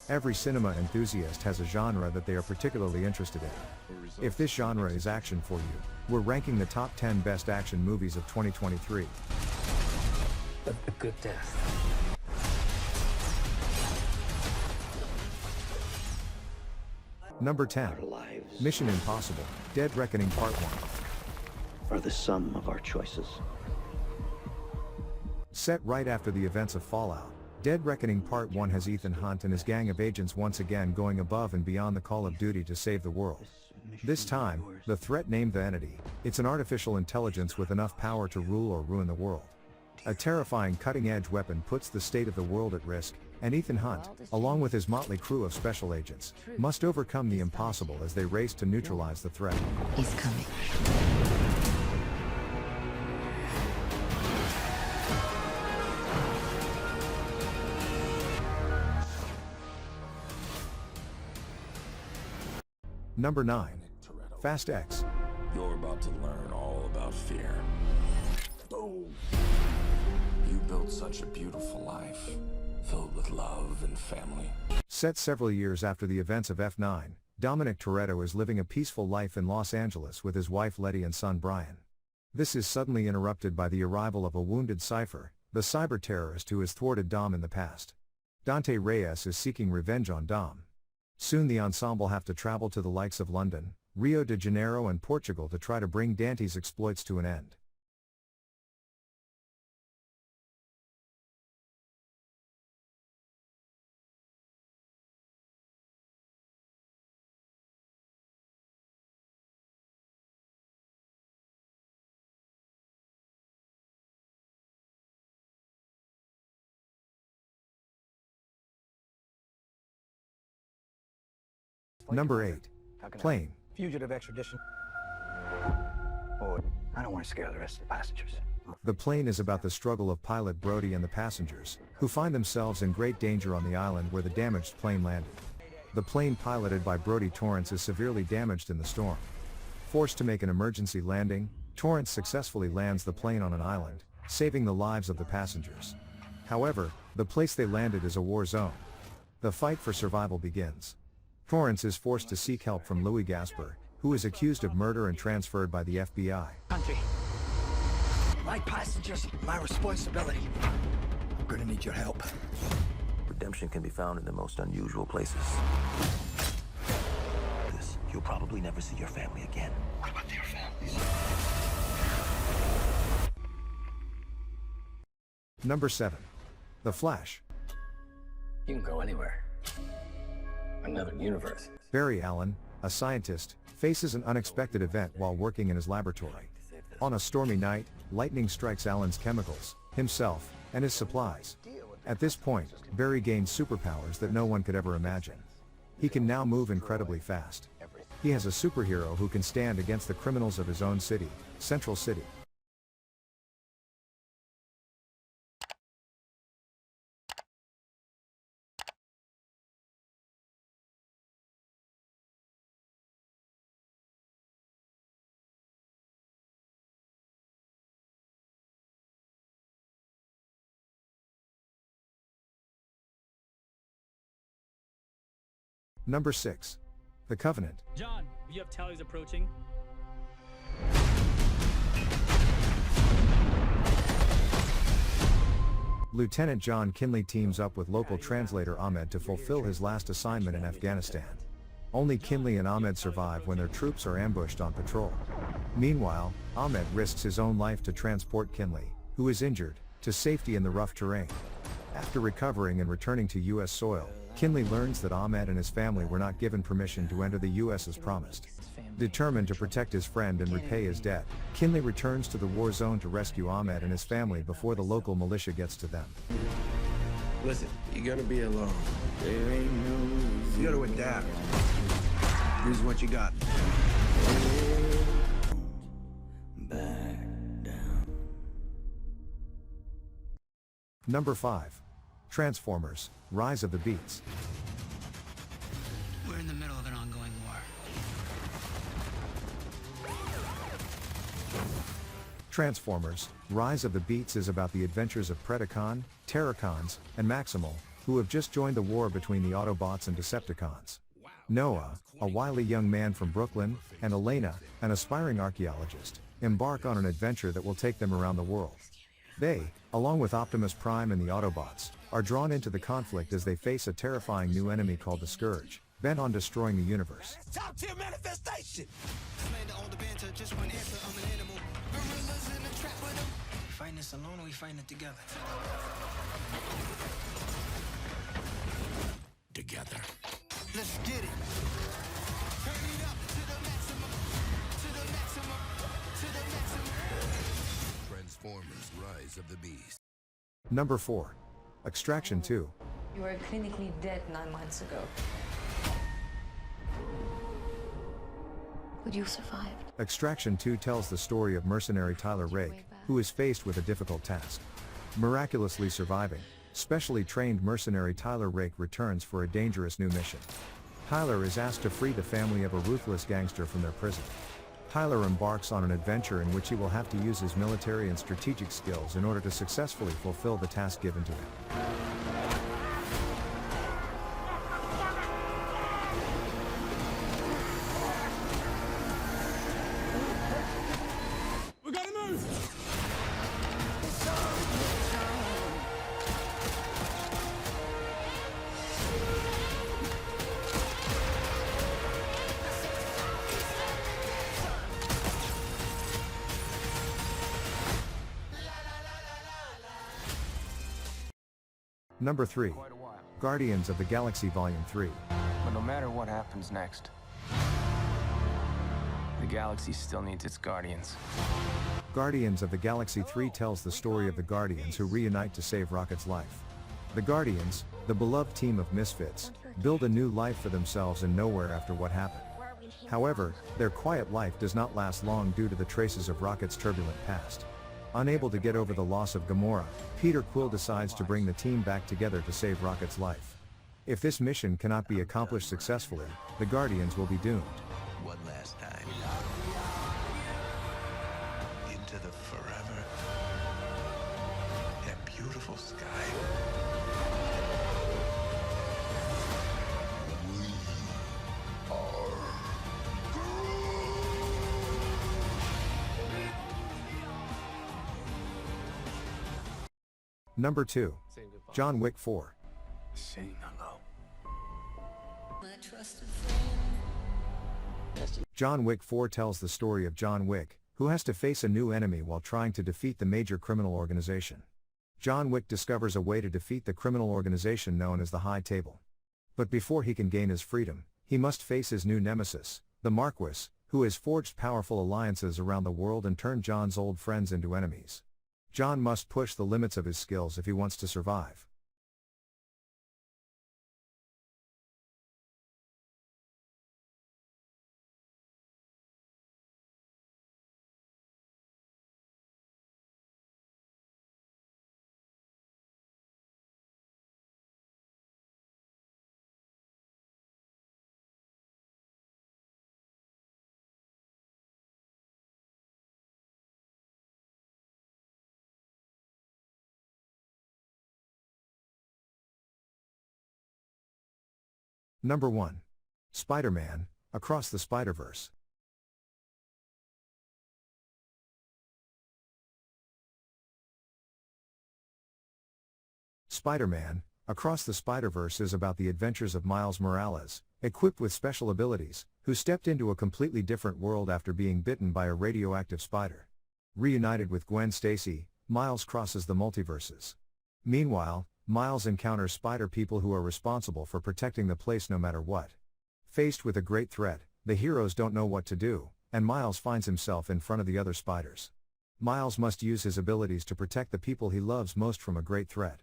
Every cinema enthusiast has a genre that they are particularly interested in. If this genre is action for you, we're ranking the top 10 best action movies of 2023. A good death. Number 10. Our lives Mission Impossible: Dead Reckoning Part 1. are the sum of our choices. Set right after the events of Fallout, Dead Reckoning Part 1 has Ethan Hunt and his gang of agents once again going above and beyond the call of duty to save the world. This time, the threat named the Entity. It's an artificial intelligence with enough power to rule or ruin the world. A terrifying cutting-edge weapon puts the state of the world at risk, and Ethan Hunt, along with his motley crew of special agents, must overcome the impossible as they race to neutralize the threat. He's coming. Number 9. Fast X. You're about to learn all about fear. Boom! You built such a beautiful life, filled with love and family. Set several years after the events of F9, Dominic Toretto is living a peaceful life in Los Angeles with his wife Letty and son Brian. This is suddenly interrupted by the arrival of a wounded Cypher, the cyber-terrorist who has thwarted Dom in the past. Dante Reyes is seeking revenge on Dom. Soon the ensemble have to travel to the likes of London, Rio de Janeiro and Portugal to try to bring Dante's exploits to an end. Number 8. Plane. Fugitive extradition. Oh, I don't want to scare the rest of the passengers. The Plane is about the struggle of pilot Brody and the passengers, who find themselves in great danger on the island where the damaged plane landed. The plane piloted by Brody Torrance is severely damaged in the storm. Forced to make an emergency landing, Torrance successfully lands the plane on an island, saving the lives of the passengers. However, the place they landed is a war zone. The fight for survival begins. Torrance is forced to seek help from Louis Gasper, who is accused of murder and transferred by the FBI. Country. My passengers, my responsibility. I'm gonna need your help. Redemption can be found in the most unusual places. You'll probably never see your family again. What about their families? Number 7. The Flash. You can go anywhere. Another universe. Barry Allen, a scientist, faces an unexpected event while working in his laboratory. On a stormy night, lightning strikes Allen's chemicals, himself, and his supplies. At this point, Barry gains superpowers that no one could ever imagine. He can now move incredibly fast. He has a superhero who can stand against the criminals of his own city, Central City. Number 6. The Covenant. John, you have tallies approaching. Lieutenant John Kinley teams up with local translator Ahmed to fulfill his last assignment in Afghanistan. Only Kinley and Ahmed survive when their troops are ambushed on patrol. Meanwhile, Ahmed risks his own life to transport Kinley, who is injured, to safety in the rough terrain. After recovering and returning to U.S. soil, Kinley learns that Ahmed and his family were not given permission to enter the U.S. as promised. Determined to protect his friend and repay his debt, Kinley returns to the war zone to rescue Ahmed and his family before the local militia gets to them. Listen, you're gonna be alone. There ain't no... You gotta adapt. This is what you got. Back down. Number 5. Transformers: Rise of the Beasts. We're in the middle of an ongoing war. Transformers: Rise of the Beasts is about the adventures of Predacon, Terracons, and Maximal, who have just joined the war between the Autobots and Decepticons. Noah, a wily young man from Brooklyn, and Elena, an aspiring archaeologist, embark on an adventure that will take them around the world. They, along with Optimus Prime and the Autobots, are drawn into the conflict as they face a terrifying new enemy called the Scourge, bent on destroying the universe. Top tier manifestation! We fighting this alone or we fighting it together? Together. Let's get it! Turn it up to the maximum, to the maximum, to the maximum. Transformers: Rise of the Beast. Number 4. Extraction 2. You were clinically dead 9 months ago. But you survived. Extraction 2 tells the story of mercenary Tyler Rake, who is faced with a difficult task. Miraculously surviving, specially trained mercenary Tyler Rake returns for a dangerous new mission. Tyler is asked to free the family of a ruthless gangster from their prison. Tyler embarks on an adventure in which he will have to use his military and strategic skills in order to successfully fulfill the task given to him. We gotta move! Number 3. Guardians of the Galaxy Volume 3. But no matter what happens next, the galaxy still needs its guardians. Guardians of the Galaxy 3 tells the story of the Guardians who reunite to save Rocket's life. The Guardians, the beloved team of misfits, build a new life for themselves in nowhere after what happened. However, their quiet life does not last long due to the traces of Rocket's turbulent past. Unable to get over the loss of Gamora, Peter Quill decides to bring the team back together to save Rocket's life. If this mission cannot be accomplished successfully, the Guardians will be doomed. One last time. Into the forever. That beautiful sky. Number 2. John Wick 4. Saying hello. John Wick 4 tells the story of John Wick, who has to face a new enemy while trying to defeat the major criminal organization. John Wick discovers a way to defeat the criminal organization known as the High Table. But before he can gain his freedom, he must face his new nemesis, the Marquis, who has forged powerful alliances around the world and turned John's old friends into enemies. John must push the limits of his skills if he wants to survive. Number 1. Spider-Man, Across the Spiderverse. Spider-Man, Across the Spiderverse is about the adventures of Miles Morales, equipped with special abilities, who stepped into a completely different world after being bitten by a radioactive spider. Reunited with Gwen Stacy, Miles crosses the multiverses. Meanwhile, Miles encounters spider people who are responsible for protecting the place no matter what. Faced with a great threat, the heroes don't know what to do, and Miles finds himself in front of the other spiders. Miles must use his abilities to protect the people he loves most from a great threat.